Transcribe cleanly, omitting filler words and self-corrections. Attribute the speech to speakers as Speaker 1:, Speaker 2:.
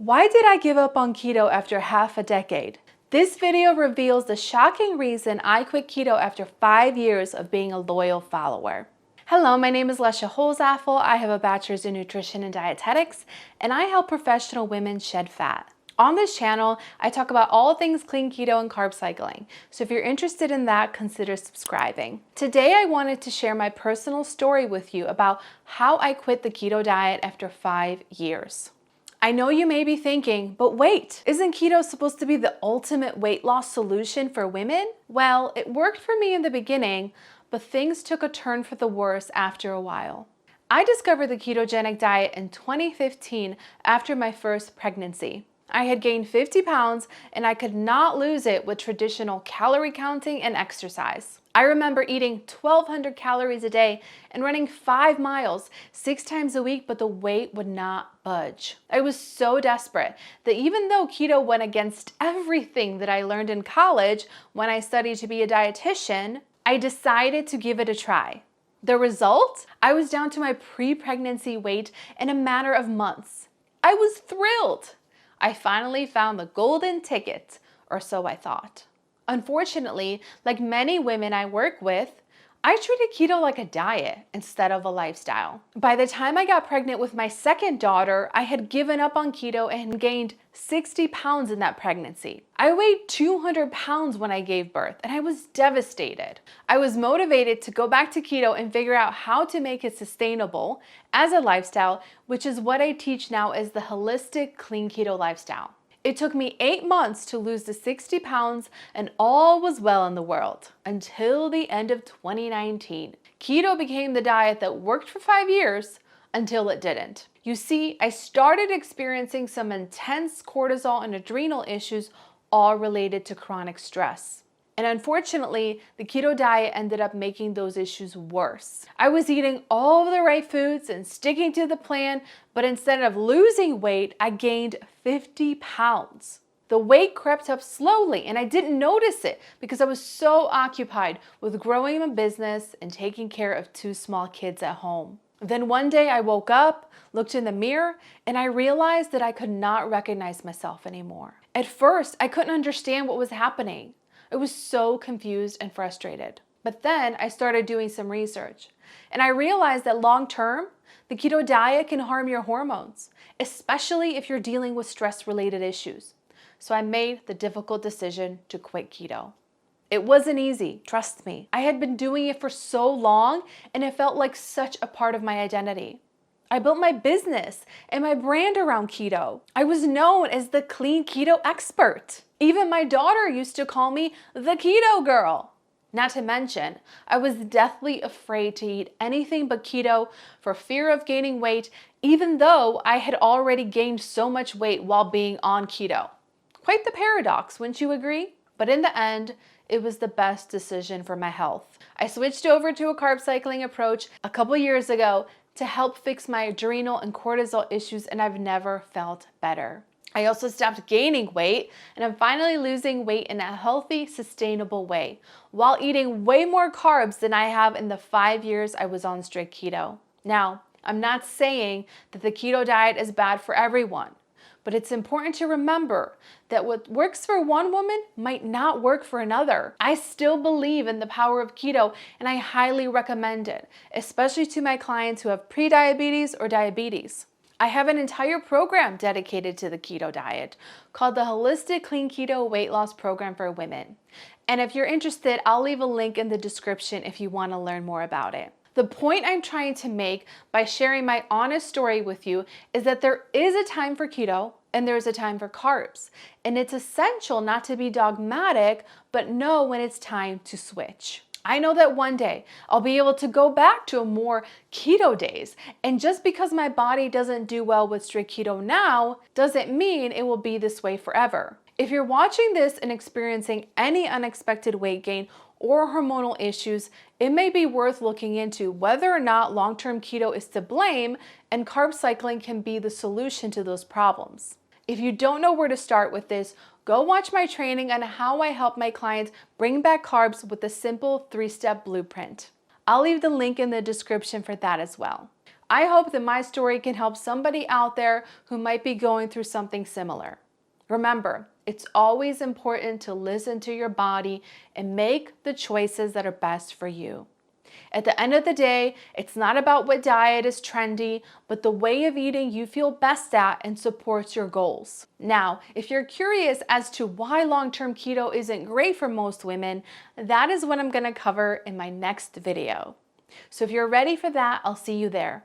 Speaker 1: Why did I give up on keto after half a decade? This video reveals the shocking reason I quit keto after 5 years of being a loyal follower. Hello, my name is Lesya Holzapfel. I have a bachelor's in nutrition and dietetics, and I help professional women shed fat. On this channel, I talk about all things clean keto and carb cycling. So if you're interested in that, consider subscribing. Today, I wanted to share my personal story with you about how I quit the keto diet after 5 years. I know you may be thinking, but wait, isn't keto supposed to be the ultimate weight loss solution for women? Well, it worked for me in the beginning, but things took a turn for the worse after a while. I discovered the ketogenic diet in 2015 after my first pregnancy. I had gained 50 pounds and I could not lose it with traditional calorie counting and exercise. I remember eating 1,200 calories a day and running 5 miles 6 times a week, but the weight would not budge. I was so desperate that even though keto went against everything that I learned in college when I studied to be a dietitian, I decided to give it a try. The result? I was down to my pre-pregnancy weight in a matter of months. I was thrilled. I finally found the golden ticket, or so I thought. Unfortunately, like many women I work with, I treated keto like a diet instead of a lifestyle. By the time I got pregnant with my second daughter, I had given up on keto and gained 60 pounds in that pregnancy. I weighed 200 pounds when I gave birth, and I was devastated. I was motivated to go back to keto and figure out how to make it sustainable as a lifestyle, which is what I teach now as the holistic clean keto lifestyle. It took me 8 months to lose the 60 pounds and all was well in the world until the end of 2019. Keto became the diet that worked for 5 years until it didn't. You see, I started experiencing some intense cortisol and adrenal issues, all related to chronic stress. And unfortunately, the keto diet ended up making those issues worse. I was eating all of the right foods and sticking to the plan, but instead of losing weight, I gained 50 pounds. The weight crept up slowly and I didn't notice it because I was so occupied with growing my business and taking care of 2 small kids at home. Then one day I woke up, looked in the mirror, and I realized that I could not recognize myself anymore. At first, I couldn't understand what was happening. I was so confused and frustrated. But then I started doing some research and I realized that long term, the keto diet can harm your hormones, especially if you're dealing with stress-related issues. So I made the difficult decision to quit keto. It wasn't easy, trust me. I had been doing it for so long and it felt like such a part of my identity. I built my business and my brand around keto. I was known as the clean keto expert. Even my daughter used to call me the keto girl. Not to mention, I was deathly afraid to eat anything but keto for fear of gaining weight, even though I had already gained so much weight while being on keto. Quite the paradox, wouldn't you agree? But in the end, it was the best decision for my health. I switched over to a carb cycling approach a couple years ago to help fix my adrenal and cortisol issues, and I've never felt better. I also stopped gaining weight and I'm finally losing weight in a healthy, sustainable way while eating way more carbs than I have in the 5 years I was on strict keto. Now, I'm not saying that the keto diet is bad for everyone, but it's important to remember that what works for one woman might not work for another. I still believe in the power of keto and I highly recommend it, especially to my clients who have prediabetes or diabetes. I have an entire program dedicated to the keto diet called the Holistic Clean Keto Weight Loss Program for Women. And if you're interested, I'll leave a link in the description if you want to learn more about it. The point I'm trying to make by sharing my honest story with you is that there is a time for keto and there's a time for carbs. And it's essential not to be dogmatic, but know when it's time to switch. I know that one day I'll be able to go back to more keto days. And just because my body doesn't do well with strict keto now, doesn't mean it will be this way forever. If you're watching this and experiencing any unexpected weight gain or hormonal issues, it may be worth looking into whether or not long-term keto is to blame and carb cycling can be the solution to those problems. If you don't know where to start with this, go watch my training on how I help my clients bring back carbs with a simple 3-step blueprint. I'll leave the link in the description for that as well. I hope that my story can help somebody out there who might be going through something similar. Remember, it's always important to listen to your body and make the choices that are best for you. At the end of the day, it's not about what diet is trendy, but the way of eating you feel best at and supports your goals. Now, if you're curious as to why long-term keto isn't great for most women, that is what I'm going to cover in my next video. So if you're ready for that, I'll see you there.